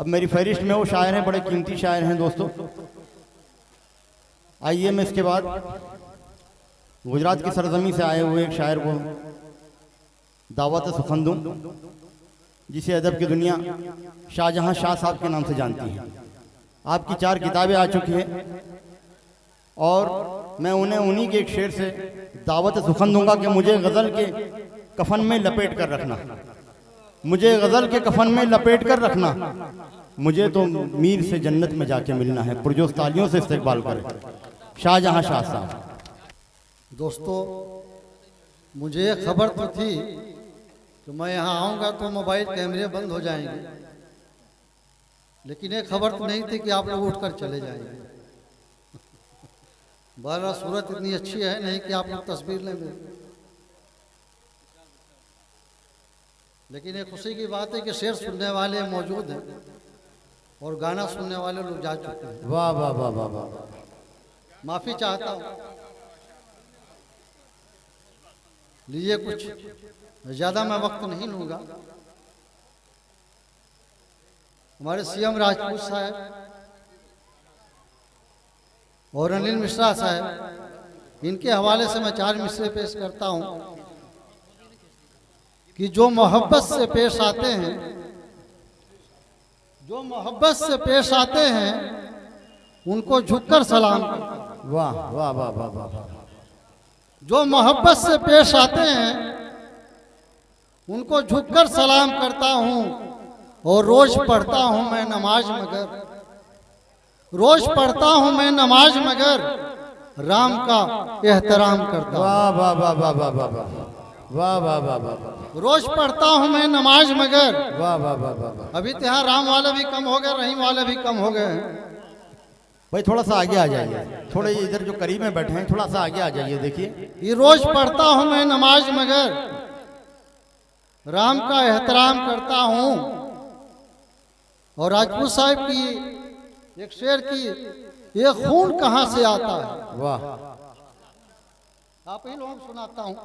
अब मेरी फहरिस्त में वो शायर हैं, बड़े कीमती शायर हैं दोस्तों। आइए मैं इसके बाद गुजरात की सरजमी से आए हुए एक शायर को दावत सुखन दूं, जिसे अदब की दुनिया शाहजहां शाह साहब के नाम से जानती है। आपकी 4 किताबें आ चुकी हैं और मैं उन्हें उन्हीं के एक शेर से दावत सुखन दूंगा कि मुझे गज़ल के कफन में लपेट कर रखना, मुझे गज़ल के कफन में लपेट कर रखना, मुझे तो मीर से जन्नत में जाके मिलना है। पुरजोश तालियों से इस्तकबाल करें शाहजहां शाह साहब। दोस्तों, मुझे एक खबर तो थी कि मैं यहाँ आऊँगा तो मोबाइल कैमरे बंद हो जाएंगे, लेकिन एक खबर तो नहीं थी कि आप लोग उठकर चले जाएंगे। बहरहाल सूरत इतनी अच्छी है नहीं कि आप लोग तस्वीर लें मेरी, लेकिन एक खुशी की बात है कि शेर सुनने वाले मौजूद हैं और गाना सुनने वाले लोग जा चुके हैं। वाह वाह वाह वाह वाह। माफ़ी चाहता हूँ, लीजिए कुछ ज़्यादा मैं वक्त नहीं लूँगा। हमारे सीएम राजपूत साहब और अनिल मिश्रा साहब, इनके हवाले से मैं 4 मिसरे पेश करता हूँ कि जो मोहब्बत से पेश आते हैं, जो मोहब्बत से पेश आते हैं उनको झुककर सलाम करता हूँ। वाह वाह वाह वाह वाह। जो मोहब्बत से पेश आते हैं उनको झुककर सलाम करता हूँ और रोज पढ़ता हूँ मैं नमाज, मगर रोज पढ़ता हूँ मैं नमाज मगर राम का एहतराम करता हूँ। वाह वाह वाह वाह वाह वाह वाह वाह वाह वाह। रोज पढ़ता हूँ मैं नमाज मगर वाह वाह वाह वाह। अभी तो यहाँ राम वाले भी कम हो गए, रहीम वाले भी कम हो गए हैं। भाई थोड़ा सा आगे आ जाइए, थोड़े इधर जो करीब में बैठे हैं थोड़ा सा आगे आ जाइए। देखिए, ये रोज पढ़ता हूँ मैं नमाज मगर राम का एहतराम करता हूँ। और राजपूत साहब की एक शेर की, ये खून कहाँ से आता है, वाह। आप ही लोगों को सुनाता हूँ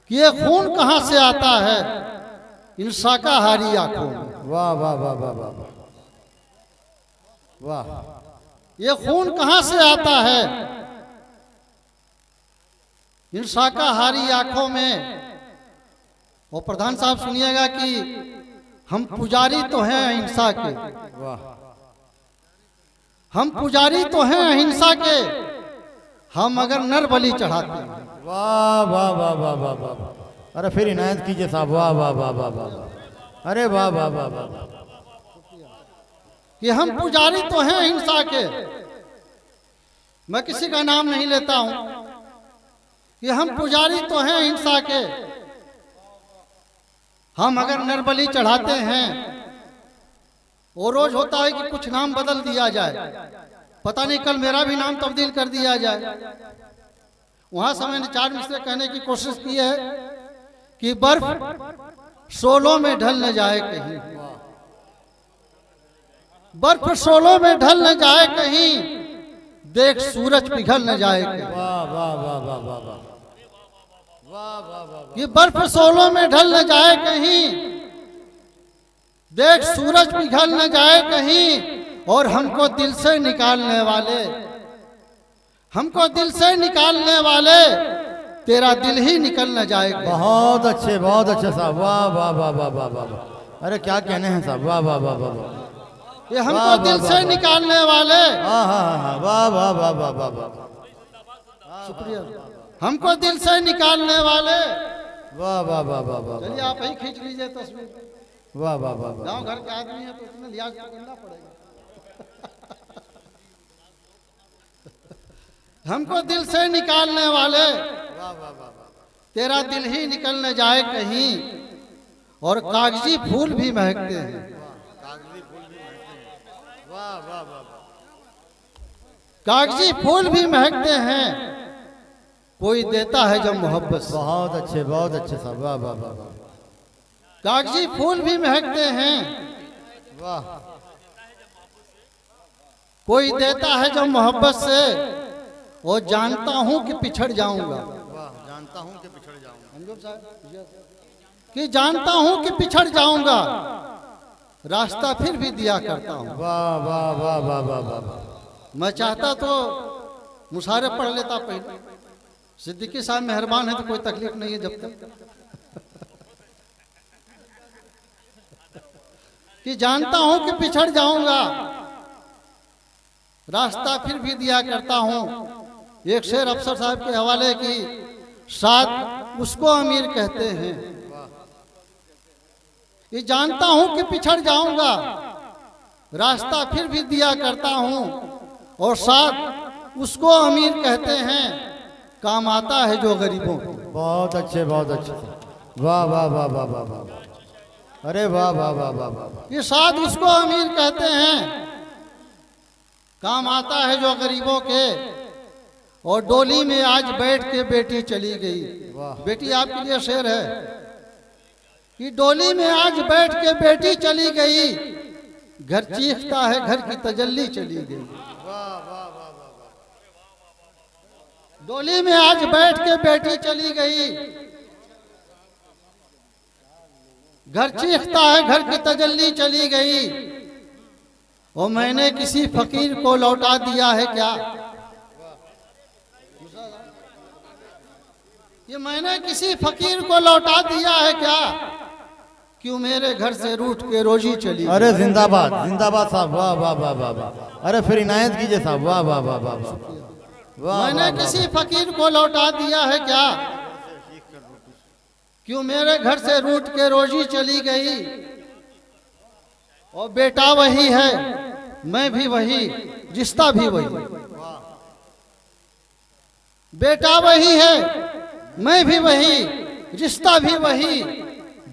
कि ये खून कहाँ से आता है इन शाकाहारी आंखों में। वाह वाह वाह वाह वाह वाह। ये खून कहाँ से आता है इन शाकाहारी आंखों में। और प्रधान साहब सुनिएगा कि हम पुजारी तो हैं अहिंसा के, वाह। हम पुजारी तो हैं अहिंसा के, हम अगर नर बलि चढ़ाते हैं। वाह वाह वाह वाह वाह वाह। अरे फिर इनायत कीजिए साहब। वाह वाह वाह वाह वाह। अरे वाह वाह वाह वाह। कि हम पुजारी तो हैं अहिंसा के, मैं किसी का नाम नहीं लेता हूं, कि हम पुजारी तो हैं अहिंसा के, हम अगर नरबली चढ़ाते हैं वो रोज होता है कि कुछ नाम बदल दिया जाए, पता नहीं कल मेरा भी नाम तब्दील कर दिया जाए। वहां से मैंने 4 मिसरे कहने की कोशिश की है कि बर्फ शोलों में ढल न जाए कहीं, बर्फ शोलों में ढल न जाए कहीं, देख सूरज पिघल न जाए कहीं। वाह वाह वाह वाह वाह वाह वाह वाह वाह। कि बर्फ शोलों में ढल न जाए कहीं, देख सूरज पिघल न जाए कहीं, और हमको दिल से निकालने वाले, हमको दिल से निकालने वाले, तेरा दिल ही निकल न जाए। बहुत अच्छे साहब। वाह वाह वाह वाह वाह वाह। अरे क्या कहने हैं साहब। वाह वाह वाह वाह। ये हमको दिल से निकालने वाले, हाँ हाँ हाँ। वाह वाह वाह वाह वाह वाह। शुक्रिया। हमको दिल से निकालने वाले। वाह वाह वाह वाह वाह। चलिए आप ही खींच लीजिए तस्वीर। वाह वाह वाह वाह। गांव घर के आदमी है तो इसमें लिहाज करना पड़ेगा। हमको दिल से निकालने वाले, वाह वाह वाह। तेरा दिल ही निकल न जाए कहीं, और कागजी फूल भी महकते हैं। वाह वाह वाह। कागजी फूल भी महकते हैं, कोई देता है जब मोहब्बत से। बहुत अच्छे साहब। वाह वाह वाह वाह। कागजी फूल भी महकते हैं, वाह। कोई देता है जब मोहब्बत से, और जानता हूं कि पिछड़ जाऊंगा। वाह। जानता हूं कि पिछड़ जाऊंगा। कि जानता हूं कि पिछड़ जाऊंगा, रास्ता फिर भी दिया करता हूँ। वाह वाह वाह वाह वाह वाह वाह। मैं चाहता तो मुशारे पढ़ लेता पहले। सिद्दीकी साहब मेहरबान है तो कोई तकलीफ नहीं है जब तक कि जानता हूं कि पिछड़ जाऊंगा, रास्ता फिर भी दिया करता हूं। एक शेर अफसर साहब के हवाले की, साथ उसको अमीर कहते हैं। ये जानता हूं कि पिछड़ जाऊंगा, रास्ता फिर भी दिया करता हूं, और साथ उसको अमीर कहते हैं, काम आता है जो गरीबों को। बहुत अच्छे बहुत अच्छे। वाह वाह वाह वाह वाह वाह। अरे वाह वाह वाह वाह वाह। ये साथ उसको अमीर कहते हैं, काम आता है जो गरीबों के। और डोली में आज बैठ के बेटी चली गई। बेटी आपके लिए शेर है कि डोली में आज बैठ के बेटी चली गई, घर चीखता है घर की तजल्ली चली गई। डोली में आज बैठ के बेटी चली गई, घर चीखता है घर की तजल्ली चली गई। और मैंने किसी फकीर को लौटा दिया है क्या? ये मैंने किसी फकीर को लौटा दिया है क्या? क्यों मेरे घर से रूठ के रोजी चली? अरे जिंदाबाद जिंदाबाद साहब। वाह वाह वाह वाह वाह। अरे फिर इनायत कीजिए साहब। वाह वाह वाह वाह वाह। मैंने किसी फकीर को लौटा दिया है क्या? क्यों मेरे घर से रूठ के रोजी चली गई? और बेटा वही है, मैं भी वही, रिश्ता भी वही। बेटा वही है, मैं भी वही, रिश्ता भी वही।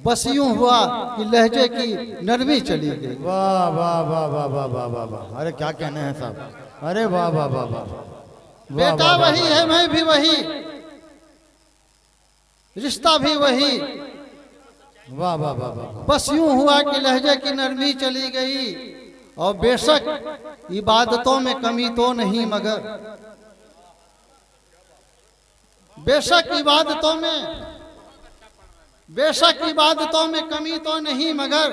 बस यूं हुआ कि लहजे की नरमी चली गई। वाह वाह वाह वाह वाह वाह वाह वाह। अरे क्या कहने हैं साहब। अरे वाह वाह वाह वाह। बेटा वही है, मैं भी वही, रिश्ता भी वही। वाह वाह वाह वाह। बस यूं हुआ कि लहजे की नरमी चली गई। और बेशक इबादतों में कमी तो नहीं, मगर बेशक इबादतों में कमी तो नहीं, मगर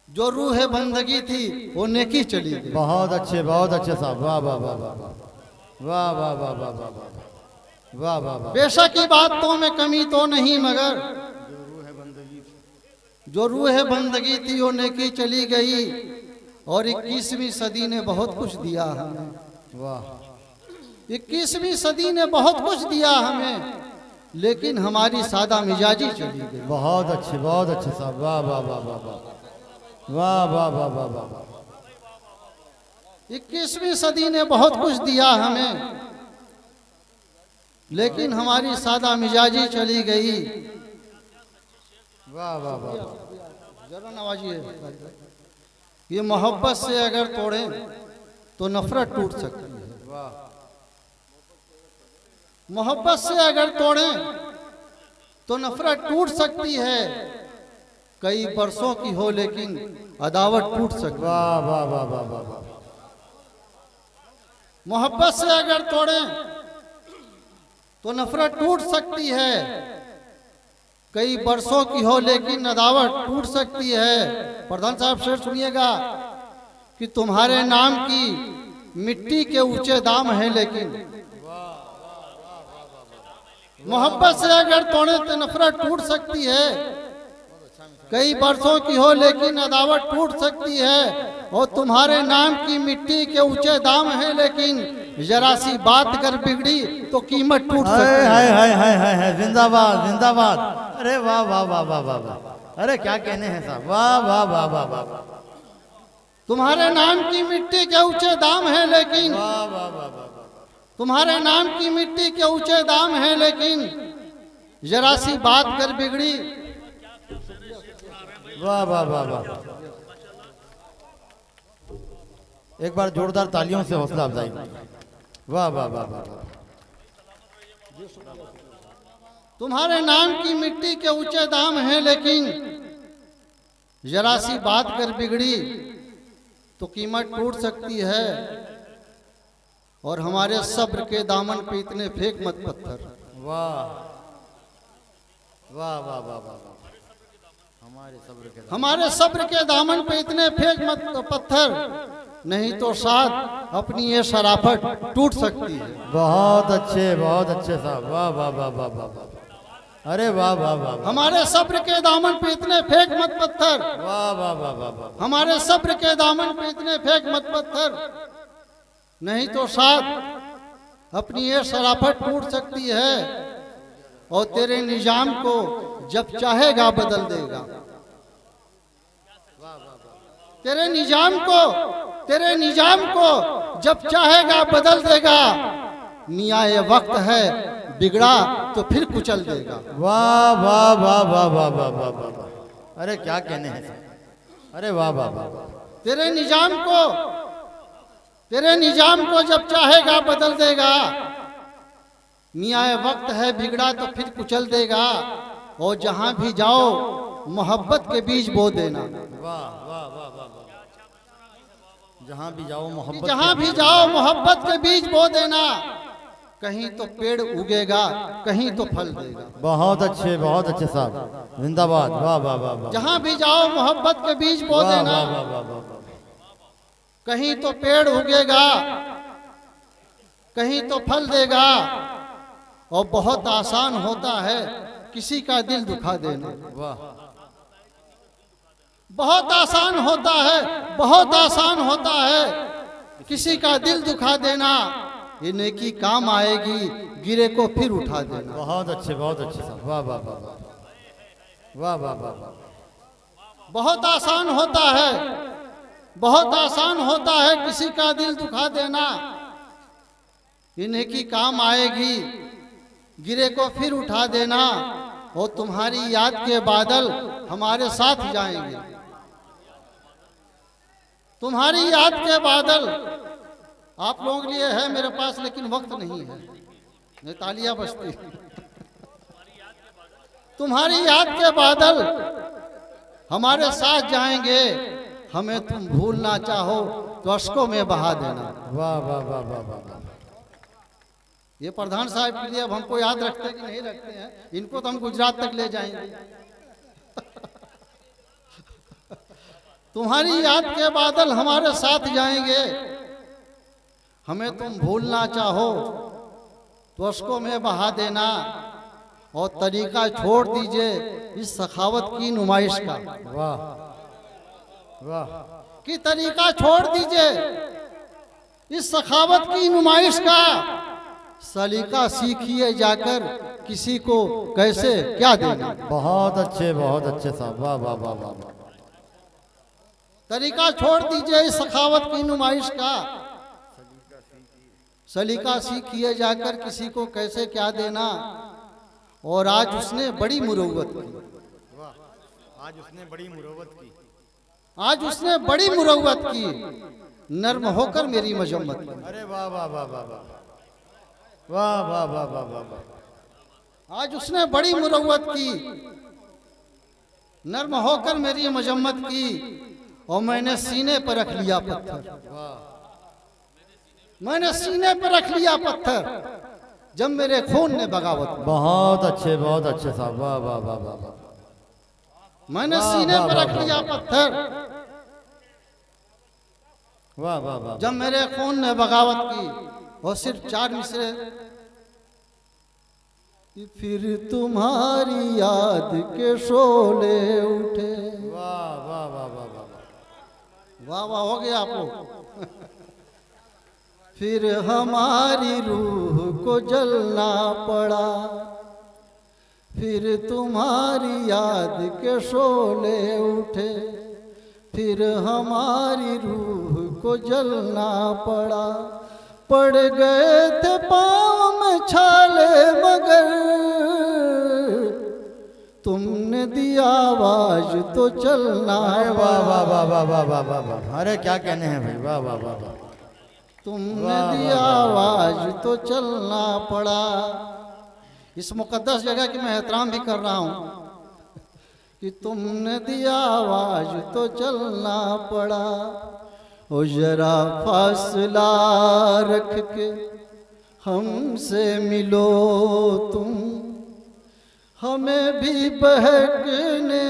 जो रूह बंदगी थी वो नेकी चली गई। बहुत अच्छे साहब। वाह वाह वाह वाह वाह वाह वाह वाह वाह वाह वाह वाह। बेशक इबादतों में कमी तो नहीं, मगर जो रूह बंदगी थी वो नेकी चली गई। और 21वीं सदी ने बहुत कुछ दिया हमें। वाह। 21वीं सदी ने बहुत कुछ दिया हमें, लेकिन हमारी सादा मिजाजी चली गई। बहुत अच्छे साहब। वाह वाह वाह वाह वाह वाह वाह वाह वाह वाह। 21वीं सदी ने बहुत कुछ दिया हमें, लेकिन हमारी सादा मिजाजी चली गई। वाह वाह वाह। जरा नवाजिए। ये मोहब्बत से अगर तोड़ें तो नफरत टूट सकती है। मोहब्बत से अगर तोड़ें तो नफरत टूट सकती है। कई बरसों की हो लेकिन अदावत टूट सकती है। वाह वाह वाह वाह वाह। मोहब्बत से अगर तोड़ें तो नफरत टूट सकती है। कई बरसों की हो लेकिन अदावत टूट सकती है। प्रधान साहब शेर सुनिएगा कि तुम्हारे नाम की मिट्टी के ऊंचे दाम है, लेकिन मोहब्बत से अगर तोड़े तो नफरत टूट सकती है। कई बरसों की हो लेकिन अदावत टूट सकती है। और तुम्हारे नाम की मिट्टी के ऊंचे दाम है, लेकिन जरा सी बात कर बिगड़ी तो कीमत टूट सकती है। जिंदाबाद जिंदाबाद। अरे वाह वाह वाह वाह वाह वाह। अरे क्या कहने हैं साहब। वाह वाह वाह वाह वाह। तुम्हारे नाम की मिट्टी के ऊंचे दाम है, लेकिन वाह वाह वाह वाह। तुम्हारे नाम की मिट्टी के ऊंचे दाम है, लेकिन जरा सी बात कर बिगड़ी। वाह वाह वाह वाह। एक बार जोरदार तालियों से हौसला अफजाई। वाह वाह वाह वाह। तुम्हारे नाम की मिट्टी के ऊंचे दाम है, लेकिन जरा सी बात कर बिगड़ी तो कीमत टूट सकती है। और हमारे सब्र के दामन पे इतने फेंक मत पत्थर। वाह वाह वाह वाह वाह। हमारे सब्र के दामन पे इतने फेंक मत पत्थर, नहीं तो साथ अपनी ये शराफत टूट सकती है। बहुत अच्छे साहब, वाह वाह वाह वाह वाह वाह, अरे वाह वाह वाह वाह, हमारे सब्र के दामन पे इतने फेंक मत पत्थर, वाह वाह वाह वाह वाह, हमारे सब्र के दामन पे इतने फेंक मत पत्थर, नहीं तो साथ अपनी ये शराफत टूट सकती है और तेरे निजाम को जब चाहेगा बदल देगा। तेरे निजाम को जब चाहेगा बदल देगा। मियाँ ये वक्त है, बिगड़ा तो फिर कुचल देगा। वाह वाह वाह वाह वाह वाह वाह वाह वाह, अरे क्या कहने हैं, अरे वाह वाह वाह वाह, तेरे निजाम को जब चाहेगा बदल देगा। मियाँ ये वक्त है, बिगड़ा तो फिर कुचल देगा। और जहां भी जाओ मोहब्बत के बीज बो देना। वाह वाह वाह वाह वाह, जहां भी जाओ मोहब्बत के बीज बो देना। कहीं तो पेड़ उगेगा, कहीं तो फल देगा। बहुत अच्छे साहब, जिंदाबाद, वाह वाह वाह वाह, जहां भी जाओ मोहब्बत के बीज बो वाह देना। वाह वाह वाह वाह वाह, कहीं तो पेड़ उगेगा, कहीं तो फल देगा। और बहुत आसान होता है किसी का दिल दुखा देना। वाह, बहुत आसान होता है किसी का दिल दुखा देना। ये नेकी काम आएगी, गिरे को फिर उठा देना। बहुत अच्छे साहब, वाह वाह वाह वाह वाह वाह वाह वाह, बहुत आसान होता है किसी का दिल दुखा देना। ये नेकी काम आएगी, गिरे को फिर उठा देना। और तुम्हारी याद के बादल हमारे साथ जाएंगे। तुम्हारी याद के बादल आप लोगों के लिए है मेरे पास, लेकिन वक्त नहीं है, नहीं तालियां बजती। तुम्हारी याद के बादल हमारे साथ जाएंगे। हमें तुम भूलना चाहो तो अश्कों में बहा देना। वाह वाह वाह वाह वाह वाह, ये प्रधान साहब के लिए अब हमको याद रखते हैं कि नहीं रखते हैं, इनको तो हम गुजरात तक ले जाएंगे। तुम्हारी याद के बादल हमारे साथ जाएंगे। हमें तुम भूलना चाहो तो अश्कों में बहा देना। और तरीका छोड़ दीजिए इस सखावत की नुमाइश का। वाह वाह, कि तरीका छोड़ दीजिए इस सखावत की नुमाइश का। सलीका सीखिए जाकर किसी को कैसे क्या देना। बहुत अच्छे साहब, वाह वाह वाह वाह वाह, तरीका छोड़ दीजिए इस सखावत की नुमाइश का। सलीका सीखिए जाकर किसी को कैसे क्या देना। और आज उसने बड़ी मुरव्वत की, आज उसने बड़ी मुरव्वत की, नर्म होकर मेरी मजम्मत की। अरे वाह वाह वाह वाह वाह वाह वाह वाह वाह वाह वाह, आज उसने बड़ी मुरव्वत की, नर्म होकर मेरी मजम्मत की। और मैंने सीने पर रख लिया पत्थर, मैंने सीने पर रख लिया पत्थर जब मेरे खून ने बगावत की। बहुत अच्छे साहब, वाह वाह वाह वाह वाह, मैंने सीने पर रख लिया पत्थर वाह वाह वाह, जब मेरे खून ने बगावत की। और सिर्फ 4 मिसरे। फिर तुम्हारी याद के शोले उठे। वाह वाह वाह वाह वाह, वाह वाह हो गया आपको। फिर हमारी रूह को जलना पड़ा। फिर तुम्हारी याद के शोले उठे। फिर हमारी रूह को जलना पड़ा। पड़ गए थे पाँव में छाले मगर तुमने दिया आवाज तो चलना। वाह वाह वाह वाह वाह वाह वाह वाह, अरे क्या कहने हैं भाई, वाह वाह वाह वाह, तुमने दिया आवाज तो चलना पड़ा। इस मुकद्दस जगह की मैं एहतराम भी कर रहा हूँ कि तुमने दिया आवाज तो चलना पड़ा। ओ जरा फासला रख के हमसे मिलो तुम, हमें भी बहकने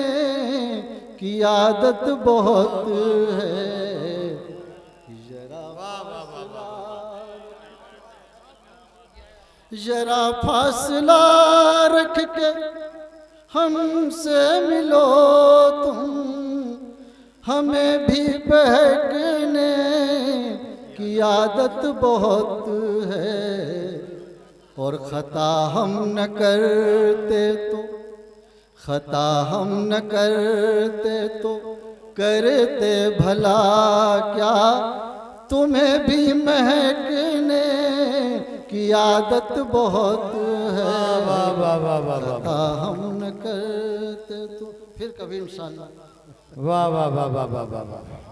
की आदत बहुत है। जरा फासला रख के हमसे मिलो तुम, हमें भी बहकने की आदत बहुत है। और खता हम न करते तो, खता हम न करते तो करते भला क्या, तुम्हें भी महकने की आदत बहुत है। खता हम न करते तो, फिर कभी इंशाअल्लाह। वाह वाह वाह वाह वाह वाह वाह।